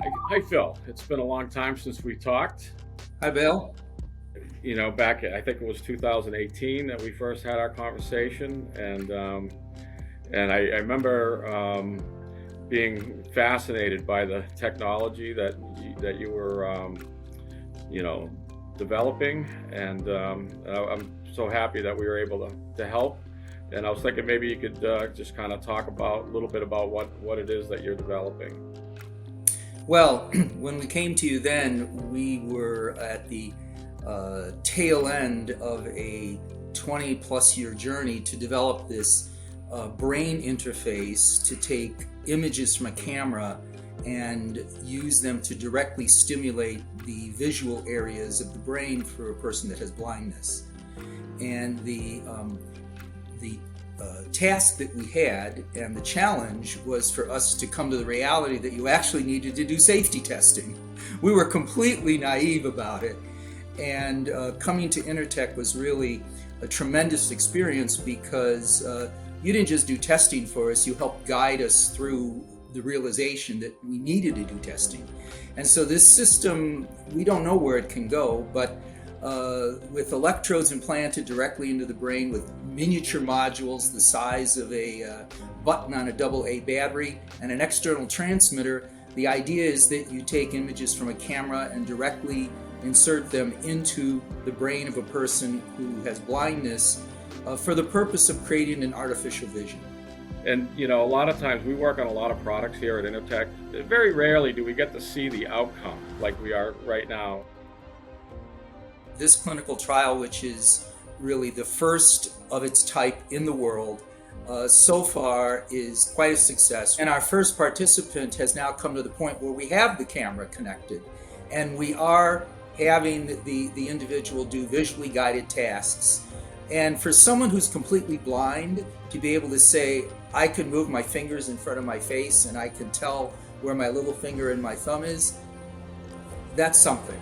Hi, Phil. It's been a long time since we talked. Hi, Bill. Back I think it was 2018 that we first had our conversation, and I remember being fascinated by the technology that you were you know developing, and I'm so happy that we were able to help. And I was thinking maybe you could just kind of talk about a little bit about what it is that you're developing. Well, when we came to you then, we were at the tail end of a 20 plus year journey to develop this brain interface to take images from a camera and use them to directly stimulate the visual areas of the brain for a person that has blindness. And the task that we had and the challenge was for us to come to the reality that you actually needed to do safety testing. We were completely naive about it, and coming to Intertek was really a tremendous experience because you didn't just do testing for us, you helped guide us through the realization that we needed to do testing. And so this system, we don't know where it can go, but with electrodes implanted directly into the brain with miniature modules the size of a button on a AA battery and an external transmitter, the idea is that you take images from a camera and directly insert them into the brain of a person who has blindness for the purpose of creating an artificial vision. And a lot of times we work on a lot of products here at Intertek. Very rarely do we get to see the outcome like we are right now. This clinical trial, which is really the first of its type in the world, so far is quite a success. And our first participant has now come to the point where we have the camera connected, and we are having the individual do visually guided tasks. And for someone who's completely blind to be able to say, I can move my fingers in front of my face and I can tell where my little finger and my thumb is, that's something.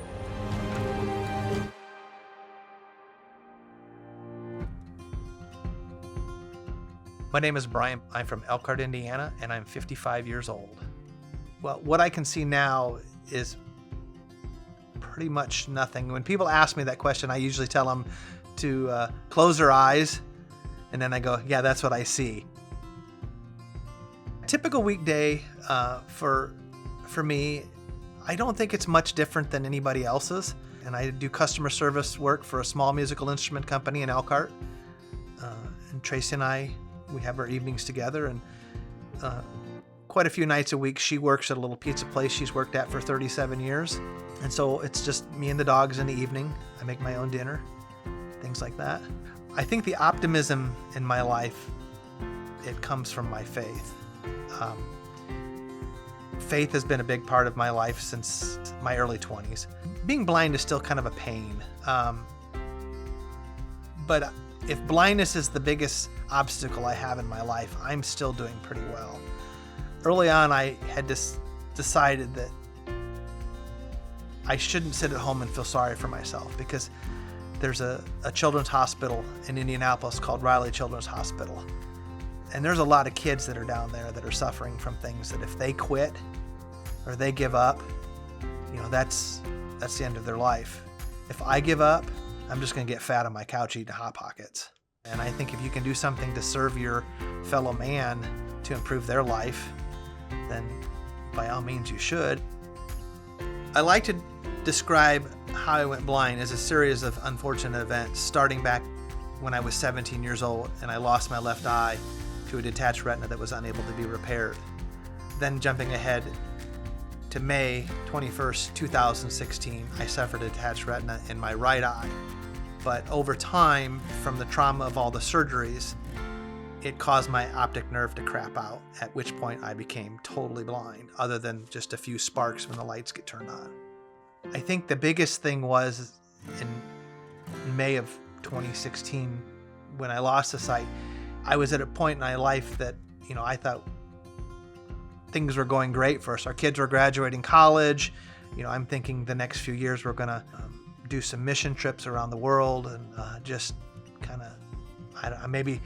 My name is Brian. I'm from Elkhart, Indiana, and I'm 55 years old. Well, what I can see now is pretty much nothing. When people ask me that question, I usually tell them to close their eyes, and then I go, yeah, that's what I see. A typical weekday for me, I don't think it's much different than anybody else's. And I do customer service work for a small musical instrument company in Elkhart. And Tracy and I, we have our evenings together, and quite a few nights a week she works at a little pizza place she's worked at for 37 years. And so it's just me and the dogs in the evening. I make my own dinner, things like that. I think the optimism in my life, it comes from my faith. Faith has been a big part of my life since my early 20s. Being blind is still kind of a pain. But if blindness is the biggest obstacle I have in my life, I'm still doing pretty well. Early on, I had decided that I shouldn't sit at home and feel sorry for myself, because there's a children's hospital in Indianapolis called Riley Children's Hospital. And there's a lot of kids that are down there that are suffering from things that if they quit or they give up, that's the end of their life. If I give up, I'm just going to get fat on my couch eating Hot Pockets. And I think if you can do something to serve your fellow man to improve their life, then by all means you should. I like to describe how I went blind as a series of unfortunate events, starting back when I was 17 years old and I lost my left eye to a detached retina that was unable to be repaired. Then jumping ahead to May 21st, 2016, I suffered a detached retina in my right eye. But over time, from the trauma of all the surgeries, it caused my optic nerve to crap out, at which point I became totally blind, other than just a few sparks when the lights get turned on. I think the biggest thing was in May of 2016, when I lost the sight, I was at a point in my life that, I thought things were going great for us. Our kids were graduating college. I'm thinking the next few years we're going to do some mission trips around the world and just kind of, maybe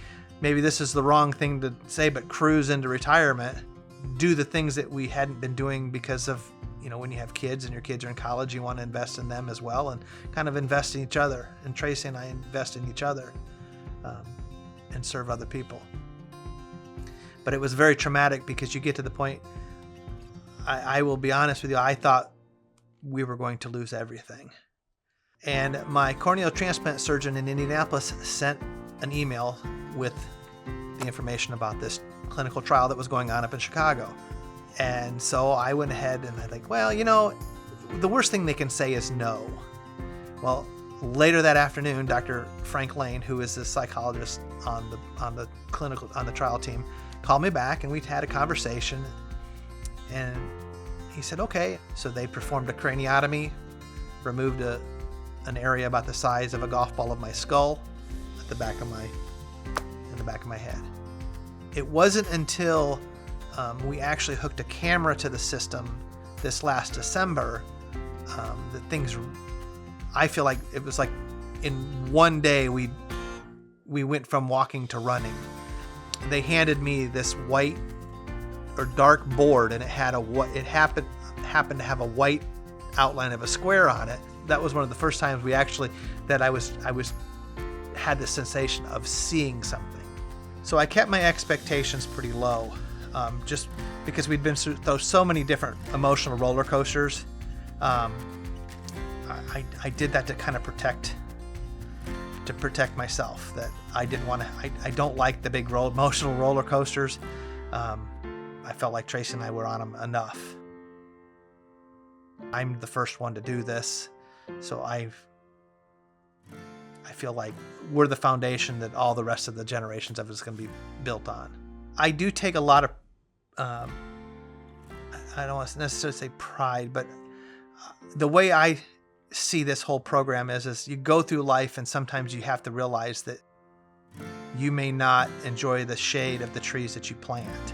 this is the wrong thing to say, but cruise into retirement. do the things that we hadn't been doing because of, when you have kids and your kids are in college, you want to invest in them as well, and kind of invest in each other. And Tracy and I invest in each other and serve other people. But it was very traumatic because you get to the point, I will be honest with you, I thought we were going to lose everything. And my corneal transplant surgeon in Indianapolis sent an email with the information about this clinical trial that was going on up in Chicago. And so I went ahead and I think, well, the worst thing they can say is no. Well, later that afternoon, Dr. Frank Lane, who is the psychologist on the trial team, called me back and we had a conversation. And he said, okay. So they performed a craniotomy, removed an area about the size of a golf ball of my skull in the back of my head. It wasn't until we actually hooked a camera to the system this last December that things, I feel like it was like in one day we went from walking to running. They handed me this white or dark board, and it happened to have a white outline of a square on it. That was one of the first times that I had the sensation of seeing something. So I kept my expectations pretty low, just because we'd been through so many different emotional roller coasters. I did that to kind of protect myself. That I didn't want to. I don't like the big emotional roller coasters. I felt like Tracy and I were on them enough. I'm the first one to do this, so I feel like we're the foundation that all the rest of the generations of it is going to be built on. I do take a lot of, I don't want to necessarily say pride, but the way I see this whole program is you go through life and sometimes you have to realize that you may not enjoy the shade of the trees that you plant.